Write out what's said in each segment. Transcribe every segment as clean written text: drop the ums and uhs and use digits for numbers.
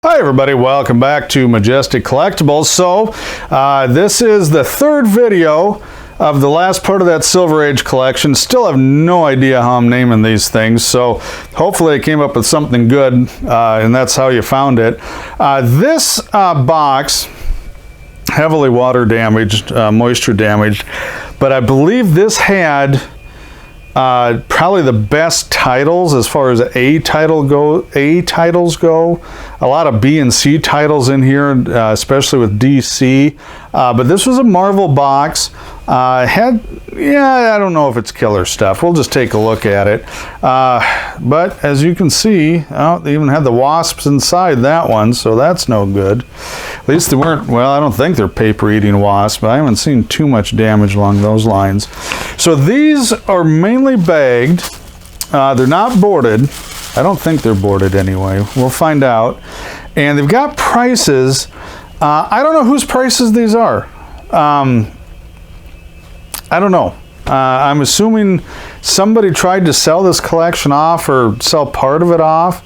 Hi everybody, welcome back to Majestic Collectibles. So this is the third video of the last part of that Silver Age collection. Still have no idea how I'm naming these things, so hopefully I came up with something good and that's how you found it. This box, heavily water damaged, moisture damaged, but I believe this had probably the best titles as far as A titles go. A lot of B and C titles in here, especially with DC. But this was a Marvel box. I don't know if it's killer stuff. We'll just take a look at it. But as you can see, they even had the wasps inside that one, so that's no good. At least they weren't, well, I don't think they're paper-eating wasps, but I haven't seen too much damage along those lines. So these are mainly bagged. They're not boarded. I don't think they're boarded anyway. We'll find out. And they've got prices. I don't know whose prices these are. I don't know. I'm assuming somebody tried to sell this collection off or sell part of it off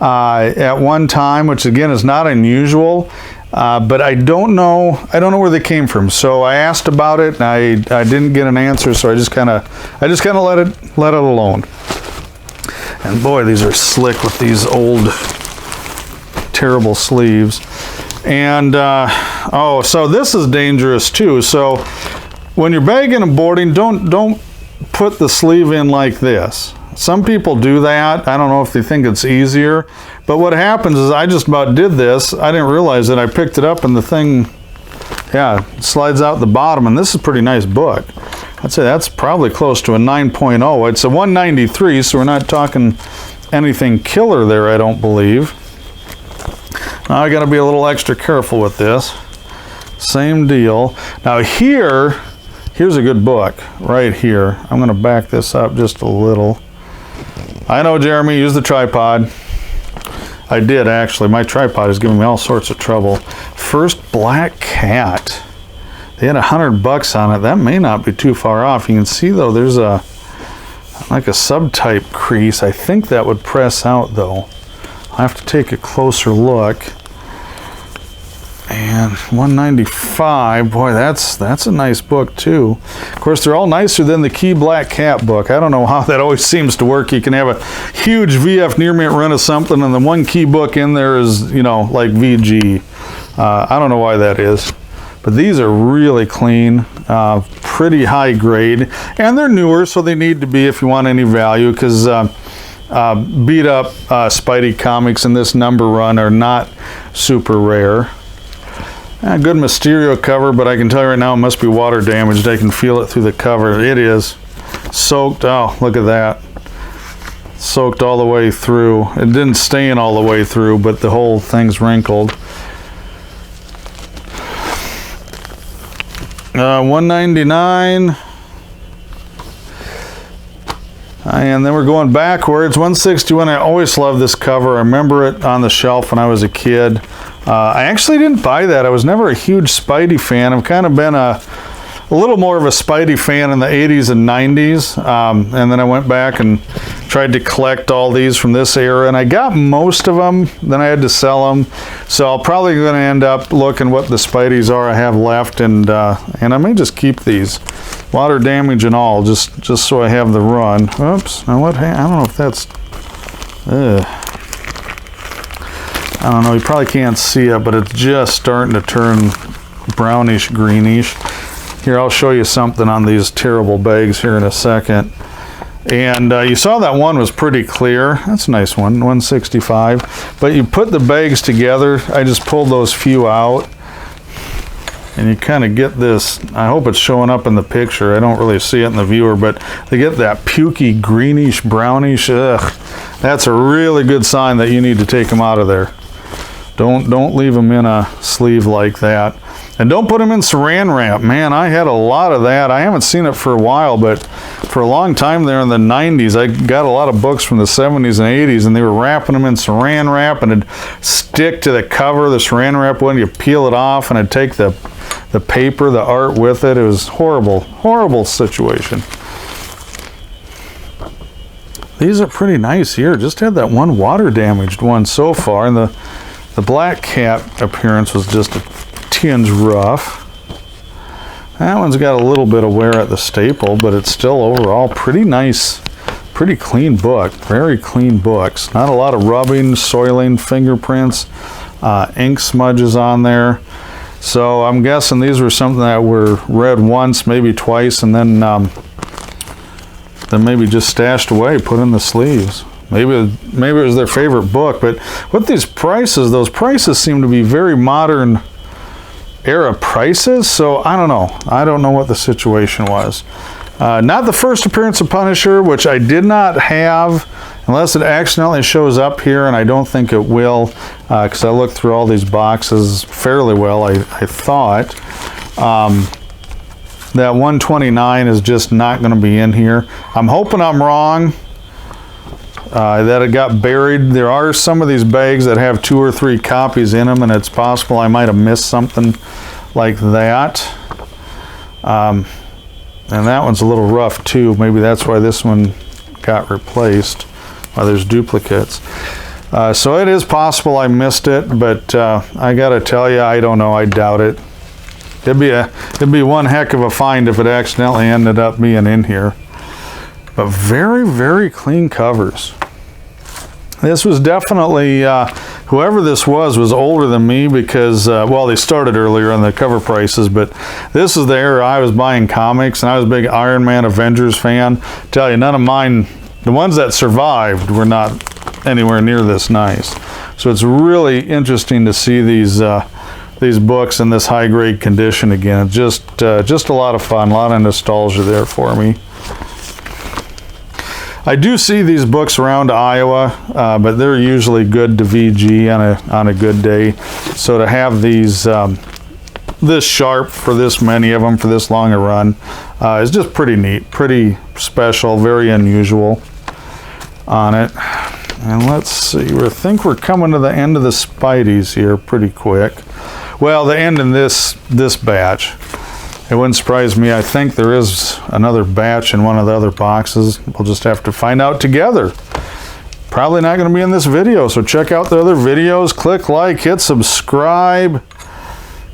at one time, which again is not unusual. But I don't know where they came from. So I asked about it and I didn't get an answer, so I just kind of let it alone. And boy, these are slick with these old terrible sleeves. And so this is dangerous too. So when you're bagging and boarding, don't put the sleeve in like this. Some people do that. I don't know if they think it's easier, but what happens is I just about did this. I didn't realize that I picked it up and the thing, slides out the bottom, and this is a pretty nice book. I'd say that's probably close to a 9.0. It's a 193, so we're not talking anything killer there, I don't believe. Now I got to be a little extra careful with this. Same deal. Now here's a good book right here. I'm going to back this up just a little. I know, Jeremy, use the tripod. I did, actually. My tripod is giving me all sorts of trouble. First Black Cat. They had $100 on it. That may not be too far off. You can see, though, there's like a subtype crease. I think that would press out, though. I'll have to take a closer look. And 195, boy, that's a nice book too. Of course, they're all nicer than the Key Black Cat book. I don't know how that always seems to work. You can have a huge VF near mint run of something, and the one Key book in there is, like VG. I don't know why that is. But these are really clean, pretty high grade, and they're newer, so they need to be if you want any value, because beat up Spidey comics in this number run are not super rare. A good Mysterio cover, but I can tell you right now it must be water damaged. I can feel it through the cover. It is soaked. Oh, look at that. Soaked all the way through. It didn't stain all the way through, but the whole thing's wrinkled. 199. And then we're going backwards. 161. I always loved this cover. I remember it on the shelf when I was a kid. I actually didn't buy that. I was never a huge Spidey fan. I've kind of been a little more of a Spidey fan in the 80s and 90s. And then I went back and tried to collect all these from this era. And I got most of them. Then I had to sell them. So I'm probably going to end up looking what the Spideys are I have left. And I may just keep these. Water damage and all, just so I have the run. Oops. Now what? I don't know if that's... I don't know, you probably can't see it, but it's just starting to turn brownish greenish. Here, I'll show you something on these terrible bags here in a second. And you saw that one was pretty clear. That's a nice one, 165. But you put the bags together, I just pulled those few out. And you kind of get this, I hope it's showing up in the picture. I don't really see it in the viewer, but they get that pukey, greenish, brownish. Ugh. That's a really good sign that you need to take them out of there. Don't leave them in a sleeve like that. And don't put them in saran wrap. Man, I had a lot of that. I haven't seen it for a while, but for a long time there in the 90s, I got a lot of books from the 70s and 80s, and they were wrapping them in saran wrap, and it'd stick to the cover, the saran wrap when you peel it off, and it'd take the paper, the art with it. It was horrible, horrible situation. These are pretty nice here. Just had that one water damaged one so far, and the The black cap appearance was just a tinge rough. That one's got a little bit of wear at the staple, but it's still overall pretty nice, pretty clean book. Very clean books. Not a lot of rubbing, soiling, fingerprints, ink smudges on there. So I'm guessing these were something that were read once, maybe twice, and then maybe just stashed away, put in the sleeves. Maybe it was their favorite book. But with these prices, those prices seem to be very modern era prices, so I don't know. I don't know what the situation was. Not the first appearance of Punisher, which I did not have, unless it accidentally shows up here, and I don't think it will, because I looked through all these boxes fairly well, I thought. That 129 is just not going to be in here. I'm hoping I'm wrong, that it got buried. There are some of these bags that have 2 or 3 copies in them, and it's possible I might have missed something like that. And that one's a little rough too. Maybe that's why this one got replaced. There's duplicates. So it is possible I missed it, but I gotta tell you, I don't know. I doubt it. It'd be one heck of a find if it accidentally ended up being in here. But very, very clean covers. This was definitely, whoever this was older than me because, well, they started earlier on the cover prices, but this is the era I was buying comics, and I was a big Iron Man Avengers fan. Tell you, none of mine, the ones that survived, were not anywhere near this nice. So it's really interesting to see these books in this high-grade condition again. Just a lot of fun, a lot of nostalgia there for me. I do see these books around Iowa, but they're usually good to VG on a good day. So to have these this sharp for this many of them for this long a run is just pretty neat, pretty special, very unusual on it. And let's see, I think we're coming to the end of the Spideys here pretty quick. Well, the end in this batch. It wouldn't surprise me. I think there is another batch in one of the other boxes. We'll just have to find out together. Probably not going to be in this video, so check out the other videos. Click like, hit subscribe.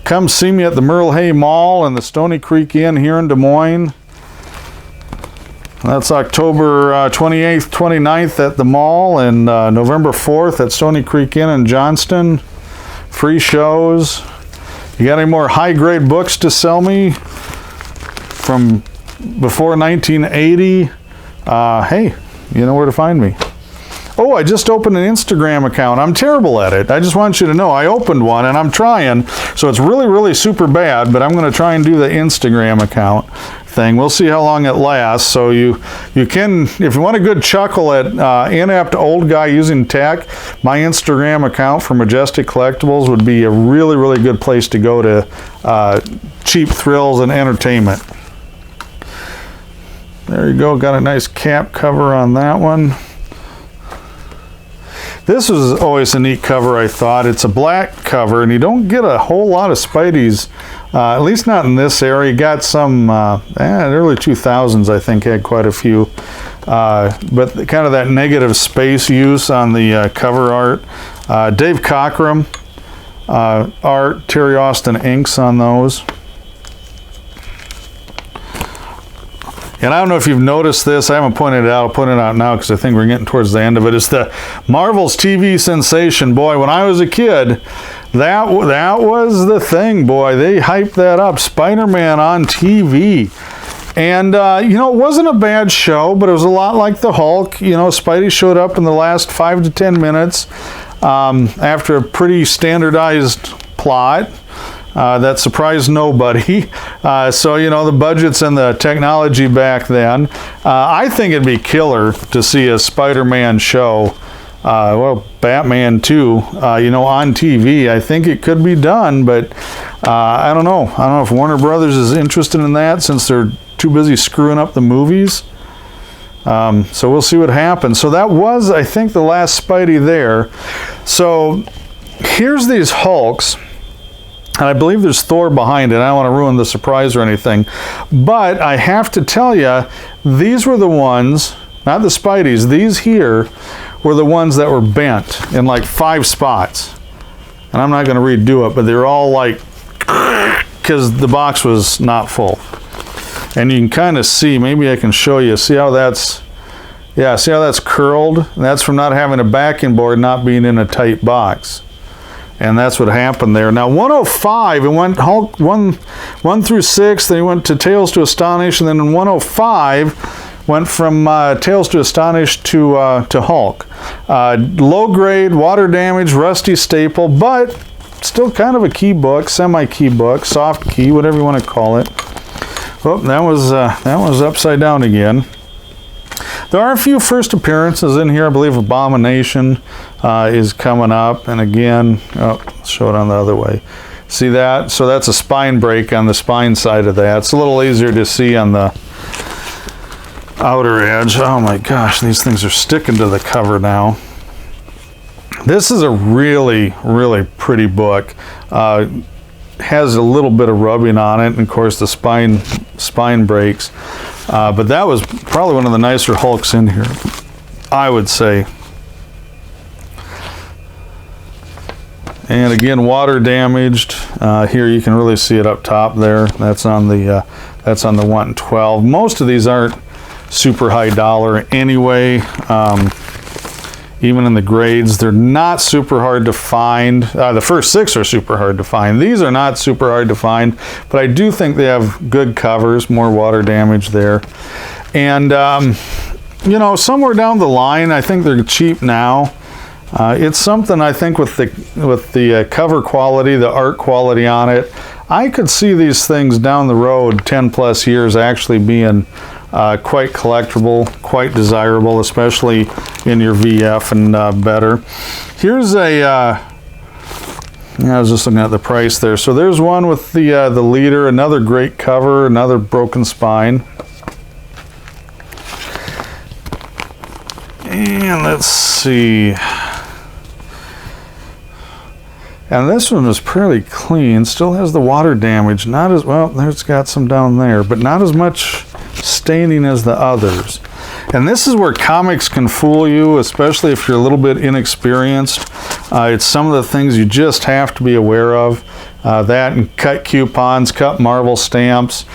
Come see me at the Merle Hay Mall and the Stony Creek Inn here in Des Moines. That's October 28th, 29th at the mall, and November 4th at Stony Creek Inn in Johnston. Free shows. You got any more high-grade books to sell me from before 1980? Hey, you know where to find me. Oh, I just opened an Instagram account. I'm terrible at it. I just want you to know I opened one, and I'm trying. So it's really, really super bad, but I'm going to try and do the Instagram account thing. We'll see how long it lasts. So you can, if you want a good chuckle at inept old guy using tech, my Instagram account for Majestic Collectibles would be a really, really good place to go to cheap thrills and entertainment. There you go. Got a nice cap cover on that one. This was always a neat cover, I thought. It's a black cover, and you don't get a whole lot of Spideys, at least not in this area. You got some, early 2000s, I think, had quite a few. But kind of that negative space use on the cover art. Dave Cockrum art, Terry Austin inks on those. And I don't know if you've noticed this. I haven't pointed it out. I'll point it out now because I think we're getting towards the end of it. It's the Marvel's TV sensation. Boy, when I was a kid, that was the thing, boy. They hyped that up. Spider-Man on TV. And, you know, it wasn't a bad show, but it was a lot like the Hulk. You know, Spidey showed up in the last 5 to 10 minutes after a pretty standardized plot. That surprised nobody. So, you know, the budgets and the technology back then. I think it'd be killer to see a Spider-Man show, well, Batman too, you know, on TV. I think it could be done, but I don't know. I don't know if Warner Brothers is interested in that since they're too busy screwing up the movies. So we'll see what happens. So that was, I think, the last Spidey there. So here's these Hulks. And I believe there's Thor behind it. I don't want to ruin the surprise or anything. But I have to tell you, these were the ones, not the Spideys, these here were the ones that were bent in like 5 spots. and I'm not going to redo it, but they're all like, because the box was not full. And you can kind of see, maybe I can show you, see how that's, yeah, see how that's curled? And that's from not having a backing board, not being in a tight box. And that's what happened there. Now 105, it went Hulk 1 through 6, then it went to Tales to Astonish, and then in 105 went from Tales to Astonish to Hulk. Low grade, water damage, rusty staple, but still kind of a key book, semi-key book, soft key, whatever you want to call it. Oh, that was upside down again. There are a few first appearances in here. I believe Abomination is coming up, and again, let's show it on the other way. See that? So that's a spine break on the spine side of that. It's a little easier to see on the outer edge. Oh my gosh, these things are sticking to the cover now. This is a really, really pretty book. Has a little bit of rubbing on it, and of course the spine breaks. But that was probably one of the nicer Hulks in here, I would say. And again, water damaged. Here you can really see it up top there. That's on the 112. Most of these aren't super high dollar anyway. Even in the grades, they're not super hard to find. The first 6 are super hard to find. These are not super hard to find, but I do think they have good covers, more water damage there. And, you know, somewhere down the line, I think they're cheap now. It's something I think with the cover quality, the art quality on it, I could see these things down the road 10 plus years actually being quite collectible, quite desirable, especially in your VF and better. Here's a, I was just looking at the price there. So there's one with the leader, another great cover, another broken spine. And let's see. And this one was pretty clean, still has the water damage, not as, well, there's got some down there, but not as much staining as the others. And this is where comics can fool you, especially if you're a little bit inexperienced. It's some of the things you just have to be aware of. That and cut coupons, cut Marvel stamps,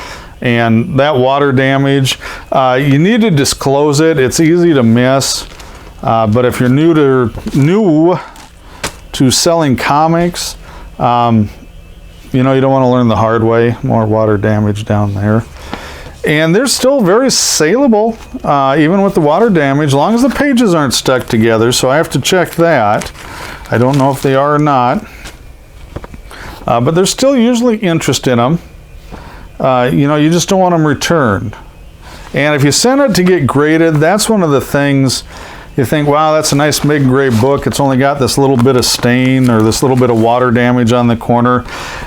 and that water damage. You need to disclose it. It's easy to miss. But if you're new to selling comics, you know, you don't want to learn the hard way. More water damage down there. And they're still very saleable, even with the water damage, as long as the pages aren't stuck together. So I have to check that. I don't know if they are or not. But there's still usually interest in them. You know, you just don't want them returned. And if you send it to get graded, that's one of the things you think, wow, that's a nice mid-grade book. It's only got this little bit of stain or this little bit of water damage on the corner.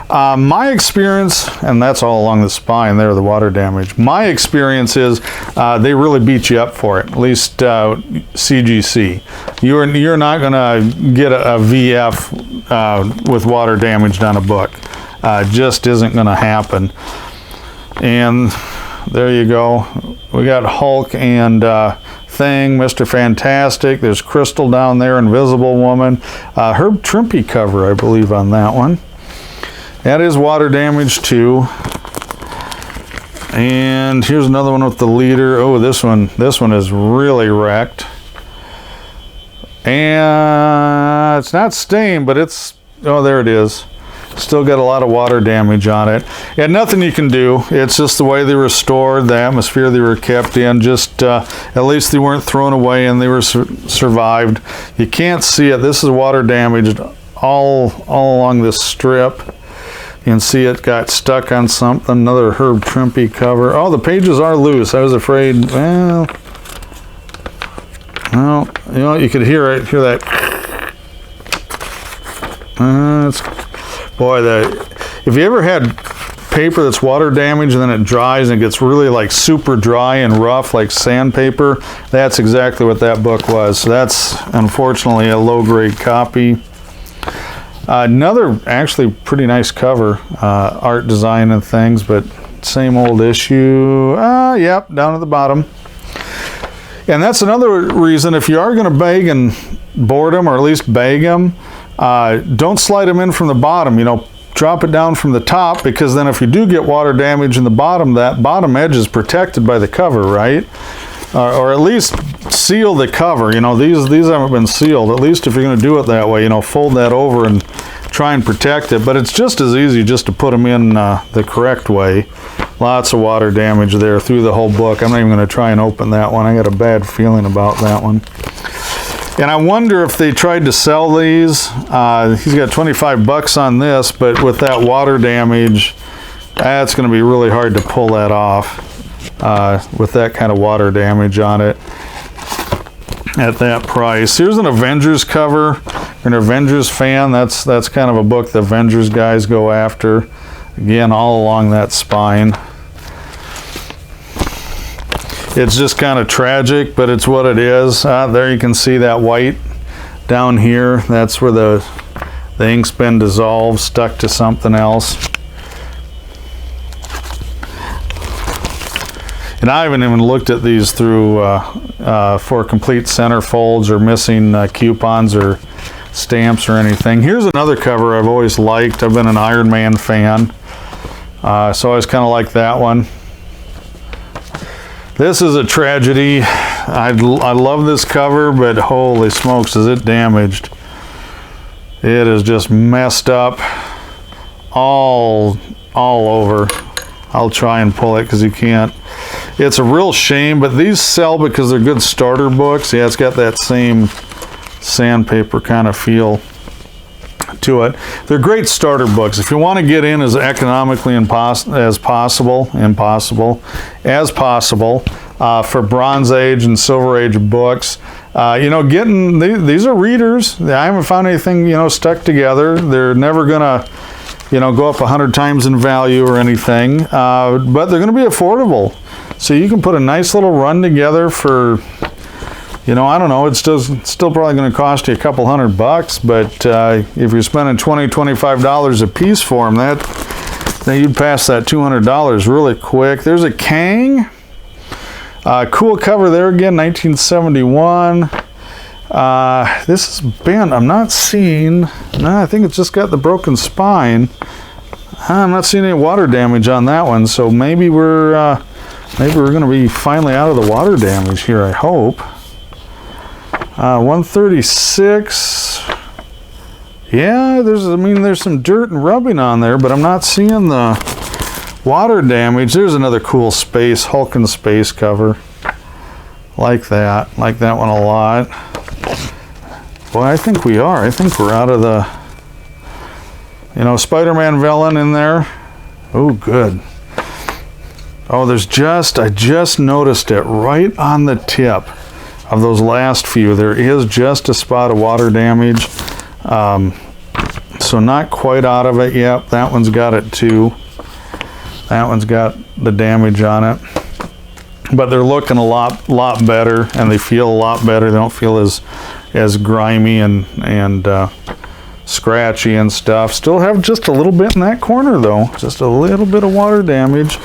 My experience, and that's all along the spine there, the water damage. My experience is they really beat you up for it, at least CGC. You're not going to get a VF with water damage on a book. Just isn't going to happen. And there you go. We got Hulk and Thing, Mr. Fantastic. There's Crystal down there, Invisible Woman. Herb Trimpe cover, I believe, on that one. That is water damage too. And here's another one with the leader. Oh, this one is really wrecked. And it's not stained, but it's, oh, there it is. Still got a lot of water damage on it. And nothing you can do. It's just the way they were stored, the atmosphere they were kept in. Just at least they weren't thrown away and they were survived. You can't see it. This is water damaged all along this strip. You can see it got stuck on something. Another Herb Trimpe cover. Oh, the pages are loose. I was afraid. Well, you know, you could hear it. Hear that. Boy, if you ever had paper that's water damaged and then it dries and it gets really like super dry and rough like sandpaper, that's exactly what that book was. So that's unfortunately a low-grade copy. Another actually pretty nice cover, art design and things, but same old issue. Yep, down at the bottom. And that's another reason, if you are going to bag and board them, or at least bag them, don't slide them in from the bottom, you know, drop it down from the top, because then if you do get water damage in the bottom, that bottom edge is protected by the cover, right? Or at least seal the cover. You know, these haven't been sealed. At least if you're going to do it that way, you know, fold that over and try and protect it. But it's just as easy just to put them in the correct way. Lots of water damage there through the whole book. I'm not even going to try and open that one. I got a bad feeling about that one. And I wonder if they tried to sell these. He's got 25 bucks on this, but with that water damage, that's going to be really hard to pull that off with that kind of water damage on it at that price. Here's an Avengers cover. You're an Avengers fan, that's kind of a book the Avengers guys go after. Again, all along that spine. It's just kind of tragic, but it's what it is. There you can see that white down here. That's where the ink's been dissolved, stuck to something else. And I haven't even looked at these through for complete centerfolds or missing coupons or stamps or anything. Here's another cover I've always liked. I've been an Iron Man fan, so I always kind of like that one. This is a tragedy. I love this cover, but holy smokes, is it damaged. It is just messed up all over. I'll try and pull it because you can't. It's a real shame, but these sell because they're good starter books. Yeah, it's got that same sandpaper kind of feel to it. They're great starter books. If you want to get in as economically as possible for Bronze Age and Silver Age books, you know, getting these are readers. I haven't found anything, you know, stuck together. They're never gonna, you know, go up 100 times in value or anything, but they're going to be affordable. So you can put a nice little run together for, you know, I don't know, it's still probably going to cost you a couple $100, but if you're spending $20–25 a piece for them, then you'd pass that $200 really quick. There's a Kang. Cool cover there again, 1971. This is bent. I'm not seeing. No, I think it's just got the broken spine. I'm not seeing any water damage on that one, so maybe we're going to be finally out of the water damage here, I hope. 136. Yeah, there's some dirt and rubbing on there, but I'm not seeing the water damage. There's another cool Hulk in space cover. Like that one a lot. Boy, I think we are. I think we're out of the, you know, Spider-Man villain in there. Oh, good. Oh, I just noticed it right on the tip of those last few. There is just a spot of water damage. So not quite out of it yet. That one's got it too. That one's got the damage on it. But they're looking a lot better, and they feel a lot better. They don't feel as grimy and scratchy and stuff. Still have just a little bit in that corner though, just a little bit of water damage.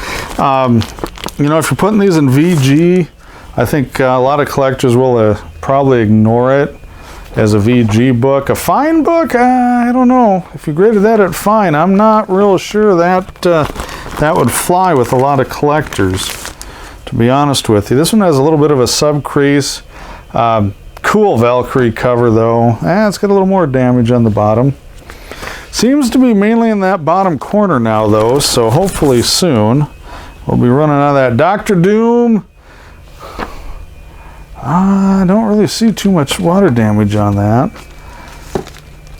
You know, if you're putting these in VG, I think a lot of collectors will probably ignore it as a VG book. A fine book, I don't know. If you graded that at fine, I'm not real sure that would fly with a lot of collectors, to be honest with you. This one has a little bit of a sub crease. Cool Valkyrie cover though. It's got a little more damage on the bottom. Seems to be mainly in that bottom corner now though, so hopefully soon we'll be running out of that. Dr. Doom. I don't really see too much water damage on that.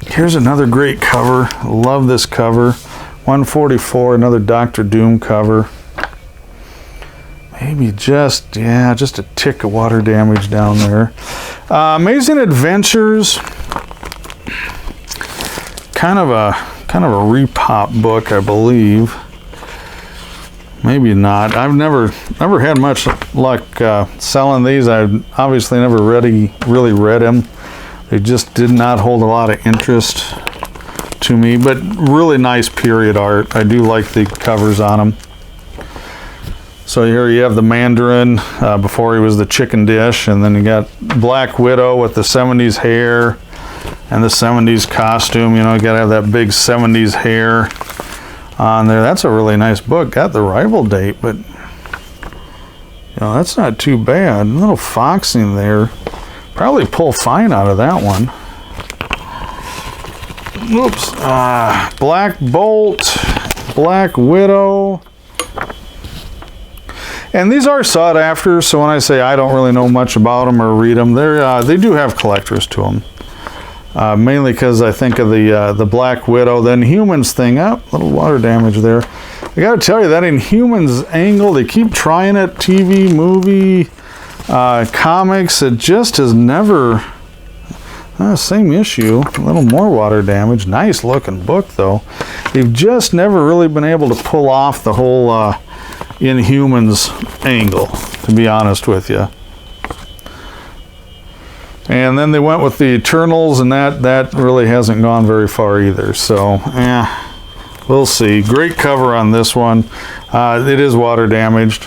Here's another great cover. Love this cover. 144, another Dr. Doom cover. Maybe just a tick of water damage down there. Amazing Adventures. Kind of a repop book, I believe. Maybe not. I've never had much luck selling these. I've obviously never really read them. They just did not hold a lot of interest to me, but really nice period art. I do like the covers on them. So here you have the Mandarin before he was the chicken dish, and then you got Black Widow with the 70s hair. And the 70s costume, you know, you gotta have that big 70s hair on there. That's a really nice book. Got the arrival date, but you know, that's not too bad. A little foxing there. Probably pull fine out of that one. Oops. Black Bolt, Black Widow. And these are sought after, so when I say I don't really know much about them or read them, they do have collectors to them. Mainly because I think of the Black Widow, the Inhumans thing. Oh, little water damage there. I gotta tell you, that Inhumans angle, they keep trying it, TV, movie, comics, it just has never, same issue, a little more water damage. Nice looking book though. They've just never really been able to pull off the whole Inhumans angle, to be honest with you. And then they went with the Eternals, and that really hasn't gone very far either. So, we'll see. Great cover on this one. It is water damaged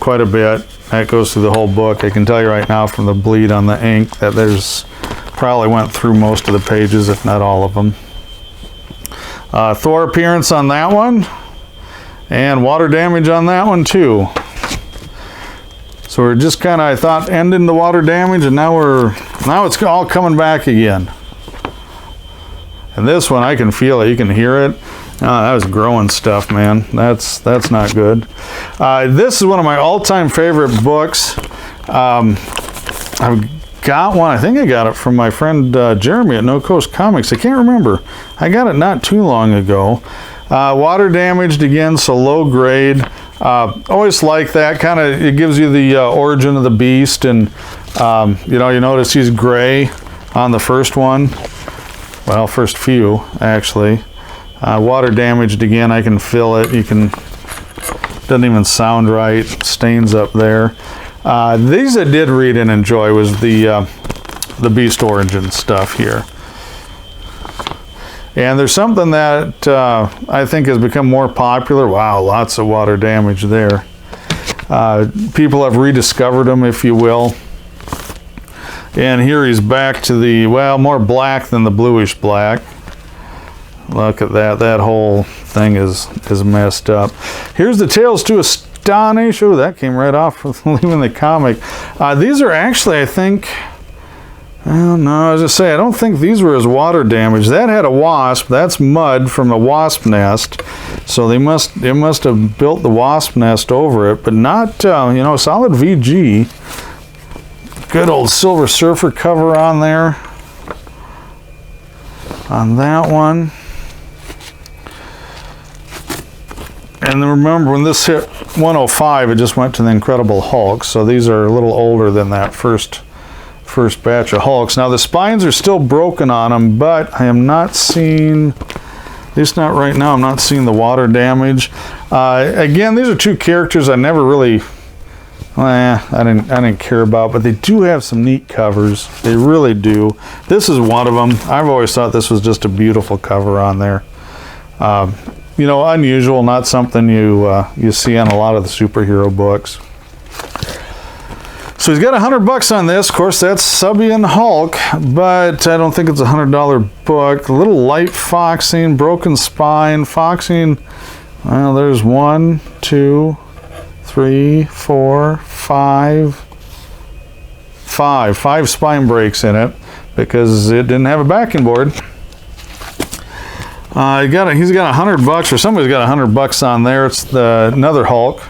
quite a bit. That goes through the whole book. I can tell you right now from the bleed on the ink that there's probably went through most of the pages, if not all of them. Thor appearance on that one, and water damage on that one too. So we're just kind of, I thought, ending the water damage, and now it's all coming back again. And this one, I can feel it. You can hear it. That was growing stuff, man. That's not good. This is one of my all-time favorite books. I've got one. I think I got it from my friend Jeremy at No Coast Comics. I can't remember. I got it not too long ago. Water damaged again, so low grade. Always like that. Kind of, it gives you the origin of the beast, and you know, you notice he's gray on the first one. Well, first few actually. Water damaged again. I can feel it. You can. Doesn't even sound right. Stains up there. These I did read and enjoy was the beast origin stuff here. And there's something that I think has become more popular. Wow, lots of water damage there. People have rediscovered them, if you will. And here he's back to the, well, more black than the bluish black. Look at that. That whole thing is messed up. Here's the Tales to Astonish. Oh, that came right off with leaving the comic. These are actually, I think... Well, no, I was just saying, I don't think these were as water damaged. That had a wasp. That's mud from a wasp nest. So they must have built the wasp nest over it, but not, you know, solid VG. Good old Silver Surfer cover on there. On that one. And then remember, when this hit 105, it just went to the Incredible Hulk. So these are a little older than that first batch of Hulks. Now the spines are still broken on them, but I am not seeing, at least not right now, I'm not seeing the water damage. Again, these are two characters I never really, I didn't care about, but they do have some neat covers. They really do. This is one of them. I've always thought this was just a beautiful cover on there. You know, unusual, not something you see on a lot of the superhero books. So he's got $100 on this. Of course, that's Subby and Hulk, but I don't think it's a $100 book. A little light foxing, broken spine, foxing. Well, there's 1, 2, 3, 4, 5. 5 spine breaks in it because it didn't have a backing board. He's got $100, or somebody's got $100 on there. It's another Hulk.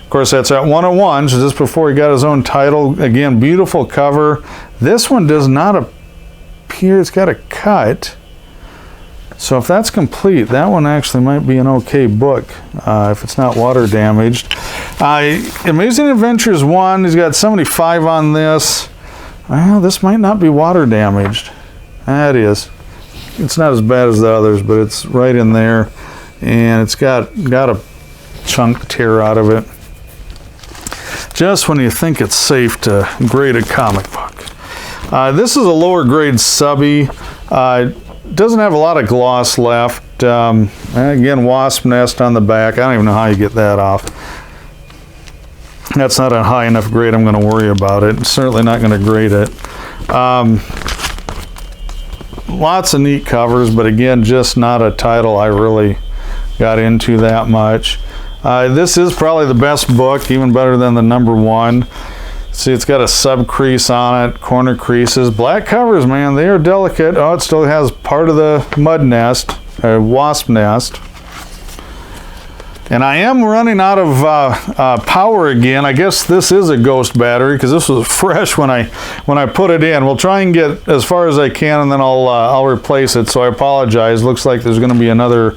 Of course, that's at 101, so just before he got his own title. Again, beautiful cover. This one does not appear, it's got a cut. So if that's complete, that one actually might be an okay book, if it's not water damaged. Amazing Adventures 1, he's got 75 on this. Well, this might not be water damaged. That is. It's not as bad as the others, but it's right in there. And it's got a chunk tear out of it. Just when you think it's safe to grade a comic book. This is a lower grade Subby. Doesn't have a lot of gloss left. Again, wasp nest on the back. I don't even know how you get that off. That's not a high enough grade I'm going to worry about it. Certainly not going to grade it. lots of neat covers, but again, just not a title I really got into that much. This is probably the best book, even better than the #1. See, it's got a sub crease on it, corner creases. Black covers, man, they are delicate. Oh, it still has part of the mud nest, wasp nest. And I am running out of power again. I guess this is a ghost battery because this was fresh when I put it in. We'll try and get as far as I can, and then I'll replace it. So I apologize. Looks like there's going to be another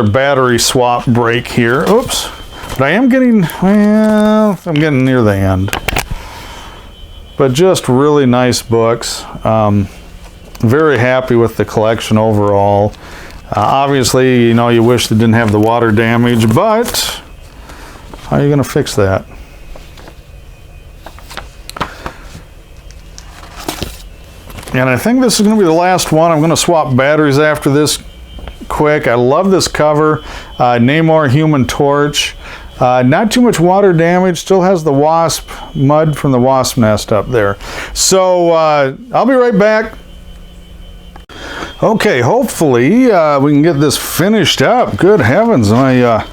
battery swap break here. Oops. But I am getting, well, I'm getting near the end. But just really nice books. Very happy with the collection overall. Obviously, you know, you wish they didn't have the water damage, but how are you going to fix that? And I think this is going to be the last one. I'm going to swap batteries after this quick. I love this cover. Namor Human Torch. Not too much water damage. Still has the wasp mud from the wasp nest up there. So I'll be right back. Okay, hopefully we can get this finished up. Good heavens, my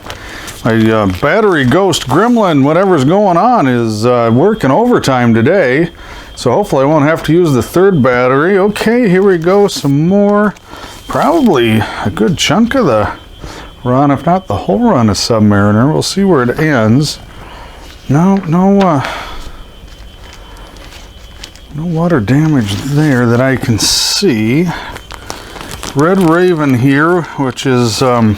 battery ghost gremlin, whatever's going on, is working overtime today. So hopefully I won't have to use the third battery. Okay, here we go, some more. Probably a good chunk of the run, if not the whole run of Submariner. We'll see where it ends. No water damage there that I can see. Red Raven here, which is, I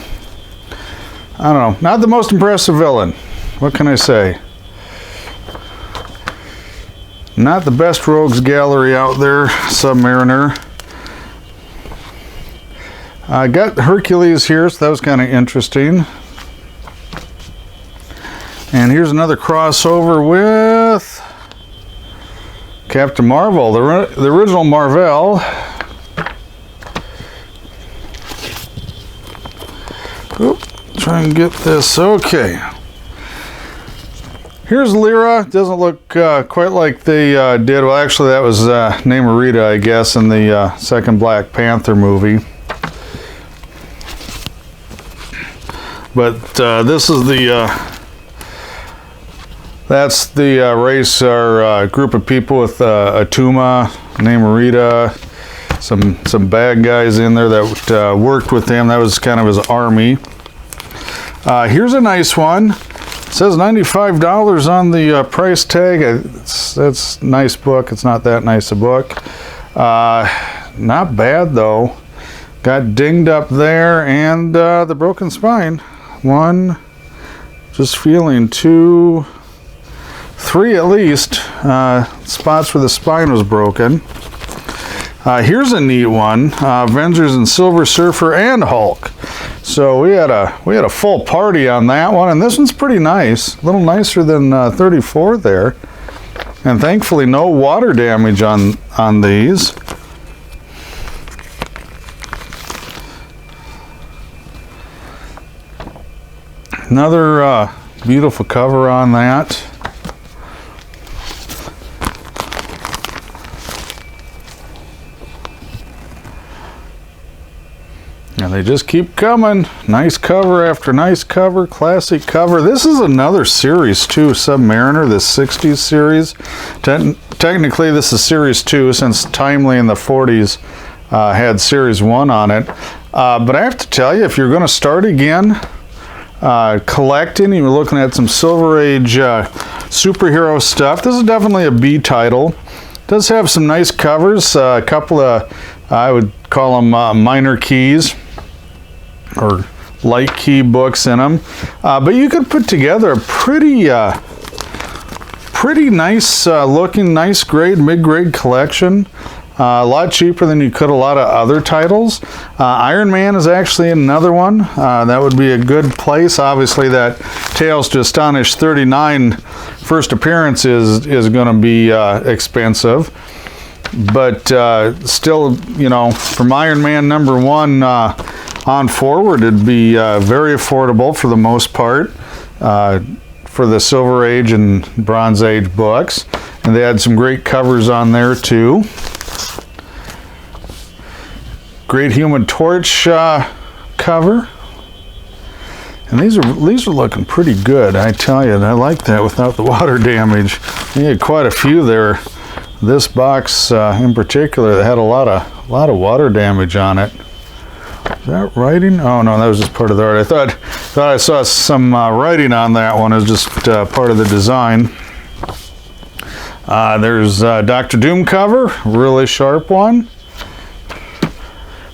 don't know, not the most impressive villain. What can I say? Not the best rogues gallery out there, Submariner. I got Hercules here, so that was kind of interesting. And here's another crossover with Captain Marvel, the original Marvel. Oop, try and get this. Okay. Here's Lyra. Doesn't look quite like they did. Well, actually, that was Namorita, I guess, in the second Black Panther movie. But this is that's the race or group of people with Atuma, Namorita, some bad guys in there that worked with him. That was kind of his army. Here's a nice one. It says $95 on the price tag. That's a nice book. It's not that nice a book. Not bad though. Got dinged up there and the broken spine. 1, just feeling 2, 3 at least spots where the spine was broken. Here's a neat one, Avengers and Silver Surfer and Hulk. So we had a full party on that one, and this one's pretty nice, a little nicer than 34 there, and thankfully no water damage on these. Another beautiful cover on that. And they just keep coming. Nice cover after nice cover, classic cover. This is another series too, Submariner, this 60s series. Technically this is series 2 since Timely in the 40s had series 1 on it. But I have to tell you, if you're going to start again collecting, you're looking at some Silver Age superhero stuff, this is definitely a B title. It does have some nice covers, a couple of, I would call them minor keys or light key books in them, but you could put together a pretty nice looking, nice grade, mid-grade collection. A lot cheaper than you could a lot of other titles. Iron Man is actually another one. That would be a good place. Obviously that Tales to Astonish 39 first appearance is going to be expensive. But still, you know, from Iron Man #1 on forward, it'd be very affordable for the most part for the Silver Age and Bronze Age books. And they had some great covers on there too. Great Human Torch cover. And these are looking pretty good, I tell you. And I like that without the water damage. You had quite a few there. This box in particular that had a lot of water damage on it. Is that writing? Oh no, that was just part of the art. I thought I saw some writing on that one as just part of the design. There's Dr. Doom cover, really sharp one.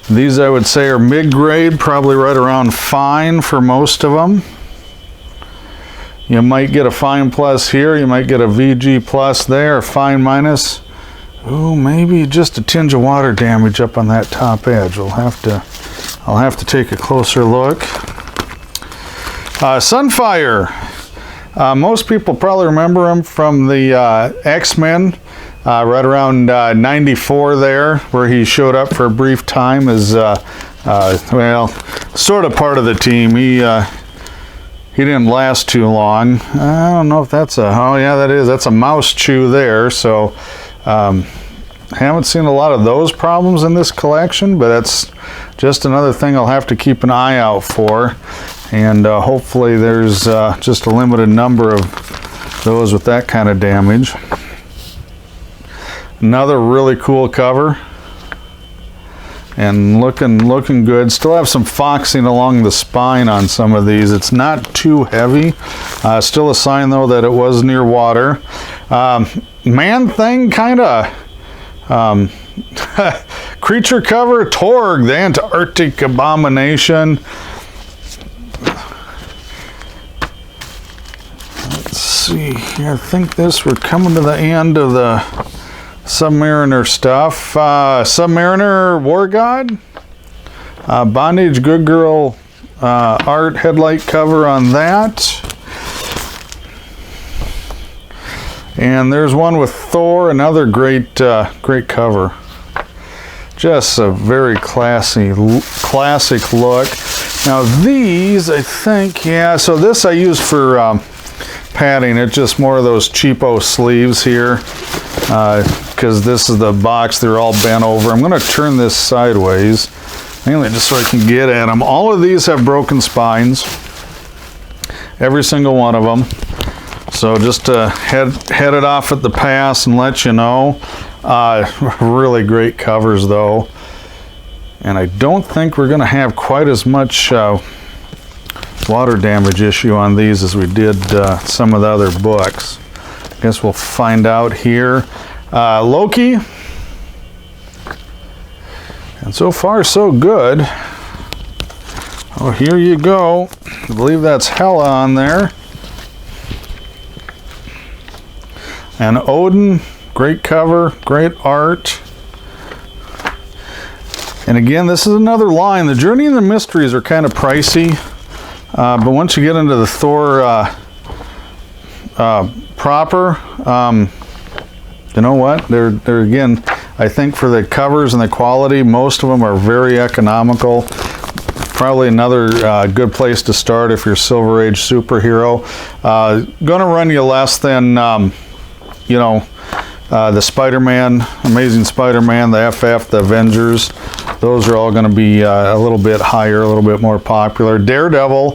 These I would say are mid-grade, probably right around fine for most of them. You might get a fine plus here, you might get a VG plus there, fine minus. Oh, maybe just a tinge of water damage up on that top edge. I'll have to take a closer look. Sunfire. Most people probably remember him from the X-Men, right around 94 there, where he showed up for a brief time as, well, sort of part of the team. He didn't last too long. I don't know if that's oh yeah, that's a mouse chew there, so haven't seen a lot of those problems in this collection, but that's just another thing I'll have to keep an eye out for. And hopefully there's just a limited number of those with that kind of damage. Another really cool cover. And looking good. Still have some foxing along the spine on some of these. It's not too heavy. Still a sign though that it was near water. Man thing kind of creature cover, Torg, the Antarctic Abomination. Let's see here. I think we're coming to the end of the Submariner stuff. Submariner War God. Bondage Good Girl art headlight cover on that. And there's one with Thor, another great cover. Just a very classic look. Now these, I think, yeah, so this I use for padding. It's just more of those cheapo sleeves here, because this is the box, they're all bent over. I'm going to turn this sideways, mainly just so I can get at them. All of these have broken spines, every single one of them. So just to head it off at the pass and let you know. Really great covers though. And I don't think we're going to have quite as much water damage issue on these as we did some of the other books. I guess we'll find out here. Loki. And so far so good. Oh, here you go. I believe that's Hela on there. And Odin, great cover, great art. And again, this is another line. The Journey and the Mysteries are kind of pricey, but once you get into the Thor proper, you know what? They're again, I think for the covers and the quality, most of them are very economical. Probably another good place to start if you're Silver Age superhero. Gonna run you less than you know, the Spider-Man, Amazing Spider-Man, the FF, the Avengers. Those are all going to be a little bit higher, a little bit more popular. Daredevil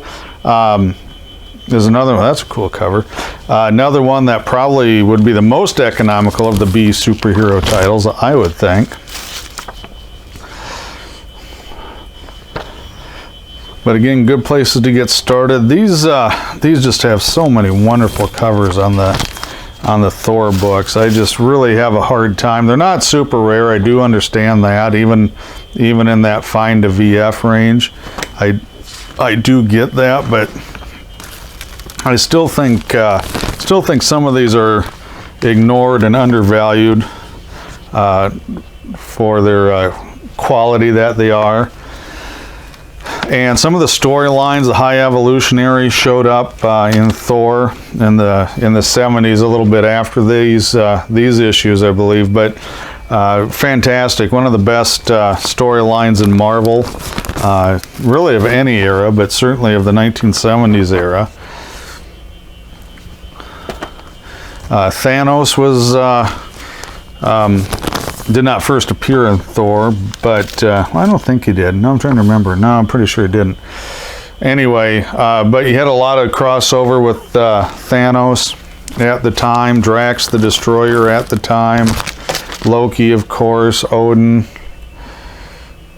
is another one. That's a cool cover. Another one that probably would be the most economical of the B superhero titles, I would think. But again, good places to get started. These just have so many wonderful covers on the Thor books. I just really have a hard time. They're not super rare. I do understand that. Even in that fine to VF range, I do get that. But I still think some of these are ignored and undervalued for their quality that they are. And some of the storylines, the High Evolutionary showed up in Thor in the 70s, a little bit after these issues, I believe. But fantastic, one of the best storylines in Marvel, really of any era, but certainly of the 1970s era. Thanos was did not first appear in Thor, but I don't think he did. No, I'm trying to remember. No, I'm pretty sure he didn't. Anyway, but you had a lot of crossover with Thanos at the time, Drax the Destroyer at the time, Loki, of course, Odin,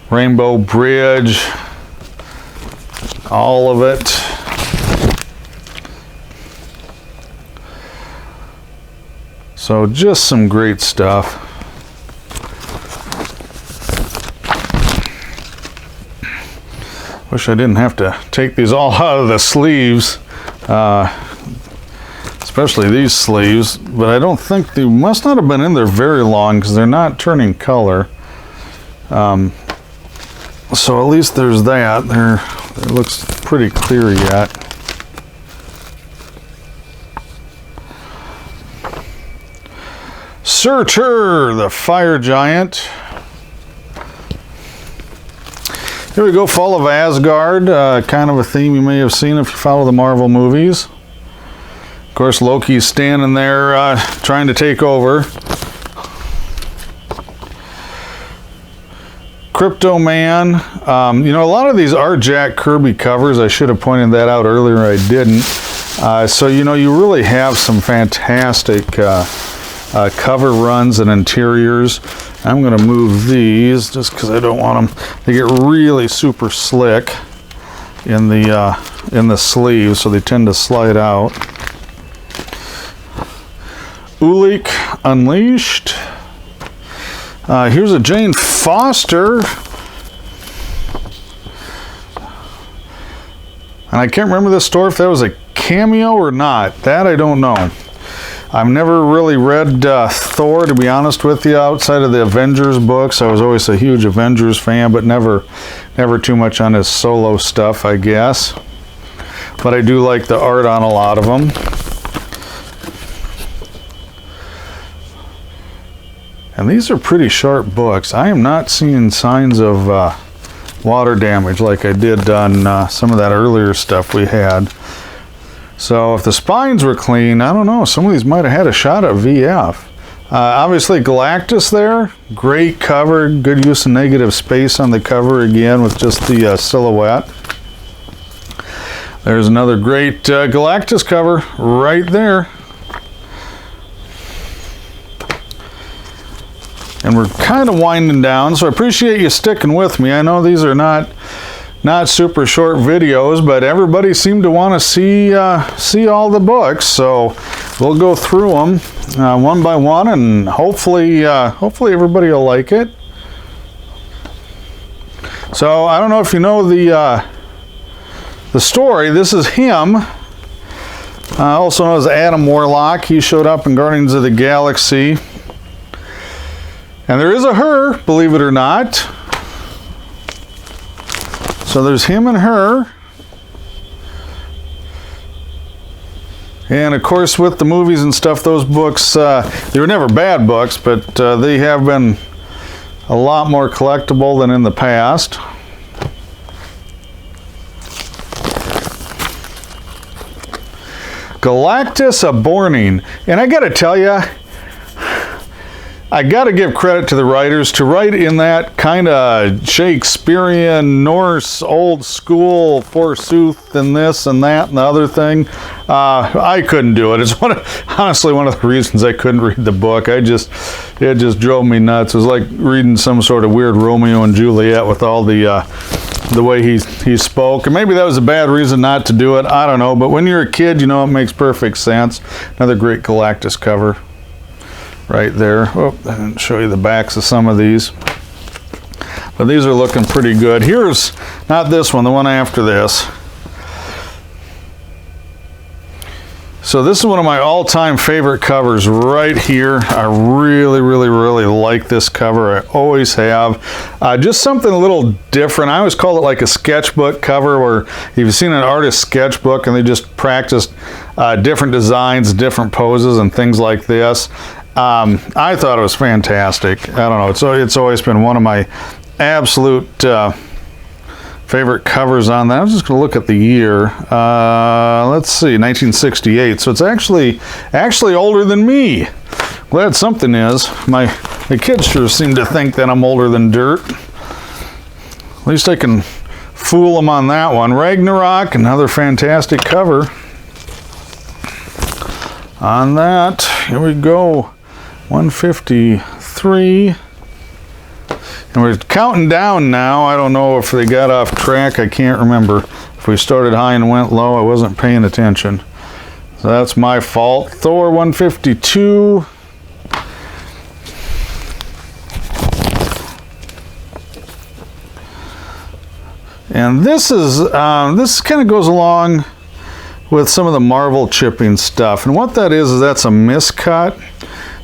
Rainbow Bridge, all of it. So just some great stuff. Wish I didn't have to take these all out of the sleeves, especially these sleeves, but I don't think they must not have been in there very long because they're not turning color. So at least there's that. It looks pretty clear yet. Surtur, the fire giant. Here we go, Fall of Asgard, kind of a theme you may have seen if you follow the Marvel movies. Of course, Loki's standing there trying to take over. Crypto Man. You know, a lot of these are Jack Kirby covers. I should have pointed that out earlier. I didn't. So, you know, you really have some fantastic cover runs and interiors. I'm going to move these just because I don't want them. They get really super slick in the sleeves, so they tend to slide out. Ulik Unleashed. Here's a Jane Foster. And I can't remember this story if that was a cameo or not. That I don't know. I've never really read Thor, to be honest with you, outside of the Avengers books. I was always a huge Avengers fan, but never too much on his solo stuff, I guess. But I do like the art on a lot of them. And these are pretty sharp books. I am not seeing signs of water damage like I did on some of that earlier stuff we had. So if the spines were clean, I don't know, some of these might have had a shot at VF. Obviously Galactus there, great cover, good use of negative space on the cover again with just the silhouette. There's another great Galactus cover right there. And we're kind of winding down, so I appreciate you sticking with me. I know these are not super short videos, but everybody seemed to want to see all the books, so we'll go through them one by one, and hopefully everybody will like it. So I don't know if you know the story. This is him, also known as Adam Warlock. He showed up in Guardians of the Galaxy, and there is a her, believe it or not. So there's him and her. And of course with the movies and stuff, those books, they were never bad books, but they have been a lot more collectible than in the past. Galactus Aborning. And I gotta tell you, I got to give credit to the writers to write in that kind of Shakespearean, Norse, old school, forsooth, and this and that and the other thing. I couldn't do it. It's honestly one of the reasons I couldn't read the book. It just drove me nuts. It was like reading some sort of weird Romeo and Juliet with all the way he spoke. And maybe that was a bad reason not to do it. I don't know. But when you're a kid, you know, it makes perfect sense. Another great Galactus cover. Right there. Oh, I didn't show you the backs of some of these. But these are looking pretty good. Here's, not this one, the one after this. So this is one of my all-time favorite covers right here. I really like this cover. I always have. Just something a little different. I always call it like a sketchbook cover, where if you've seen an artist's sketchbook and they just practiced different designs, different poses and things like this. I thought it was fantastic. I don't know, it's always been one of my absolute favorite covers on that. I'm just going to look at the year. Let's see, 1968. So it's actually older than me. Glad something is. My The kids sure seem to think that I'm older than dirt. At least I can fool them on that one. Ragnarok, another fantastic cover. On that, here we go. 153. And we're counting down now. I don't know if they got off track. I can't remember. If we started high and went low, I wasn't paying attention. So that's my fault. Thor 152. And this kind of goes along with some of the Marvel chipping stuff. And what that is that's a miscut.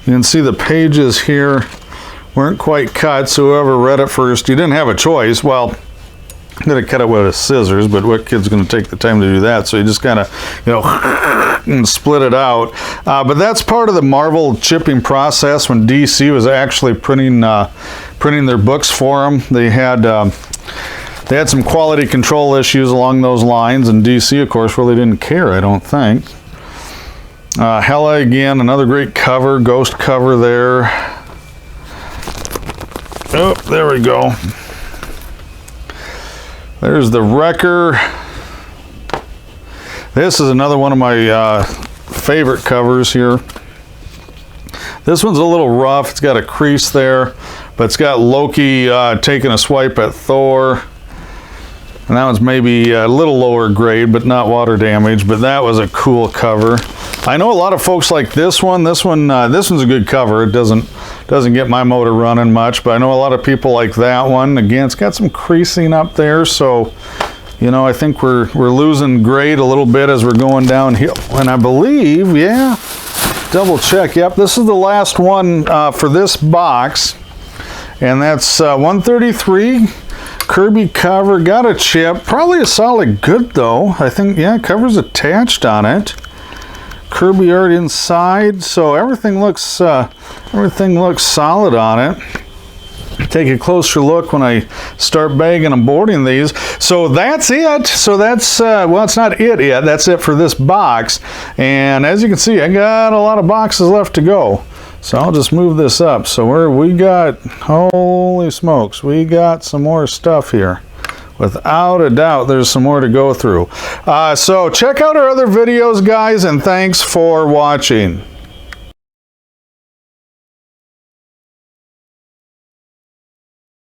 You can see the pages here weren't quite cut, so whoever read it first, you didn't have a choice. Well, I'm going to cut it with a scissors, but what kid's going to take the time to do that? So you just kind of, you know, and split it out. But that's part of the Marvel chipping process when DC was actually printing their books for them. They had some quality control issues along those lines, and DC, of course, really didn't care, I don't think. Hela, again, another great cover, ghost cover there. Oh, there we go. There's the Wrecker. This is another one of my favorite covers here. This one's a little rough. It's got a crease there, but it's got Loki taking a swipe at Thor. And that one's maybe a little lower grade, but not water damage. But that was a cool cover. I know a lot of folks like this one. This one's a good cover. It doesn't get my motor running much, but I know a lot of people like that one. Again, it's got some creasing up there, so you know, I think we're losing grade a little bit as we're going downhill. And I believe, yeah, double check. Yep, this is the last one for this box, and that's 133. Kirby cover, got a chip, probably a solid good though. I think, yeah, cover's attached on it. Kirby art inside, so everything looks solid on it. Take a closer look when I start bagging and boarding these. So that's it. So that's well, it's not it yet. That's it for this box. And as you can see, I got a lot of boxes left to go. So I'll just move this up. So we got, holy smokes, we got some more stuff here. Without a doubt, there's some more to go through. So check out our other videos, guys, and thanks for watching.